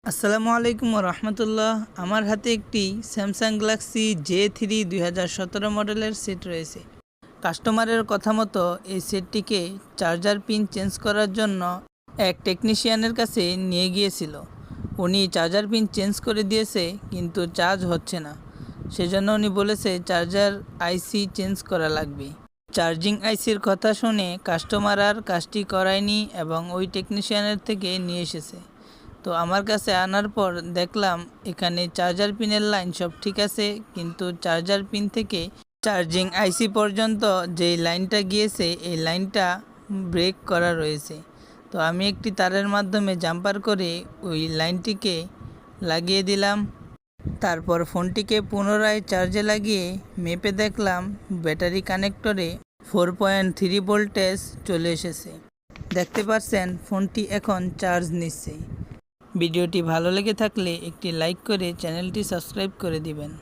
আসসালামু আলাইকুম রহমতুল্লাহ। আমার হাতে একটি স্যামসাং গ্যালাক্সি J3 2017 মডেলের সেট রয়েছে। কাস্টমারের কথা মতো এই সেটটিকে চার্জার পিন চেঞ্জ করার জন্য এক টেকনিশিয়ানের কাছে নিয়ে গিয়েছিল। উনি চার্জার পিন চেঞ্জ করে দিয়েছে, কিন্তু চার্জ হচ্ছে না। সেজন্য উনি বলেছে চার্জার আইসি চেঞ্জ করা লাগবে। চার্জিং আইসির কথা শুনে কাস্টমার আর কাজটি করায়নি এবং ওই টেকনিশিয়ানের থেকে নিয়ে এসেছে। তো আমার কাছে আনার পর দেখলাম এখানে চার্জার পিনের লাইন সব ঠিক আছে, কিন্তু চার্জার পিন থেকে চার্জিং আইসি পর্যন্ত যেই লাইনটা গিয়েছে এই লাইনটা ব্রেক করা রয়েছে। তো আমি একটি তারের মাধ্যমে জাম্পার করে ওই লাইনটিকে লাগিয়ে দিলাম। তারপর ফোনটিকে পুনরায় চার্জে লাগিয়ে মেপে দেখলাম ব্যাটারি কানেক্টরে 4.3 ভোল্টেজ চলে এসেছে। দেখতে পাচ্ছেন ফোনটি এখন চার্জ নিচ্ছে। ভিডিওটি ভালো লেগে থাকলে একটি লাইক করে চ্যানেলটি সাবস্ক্রাইব করে দিবেন।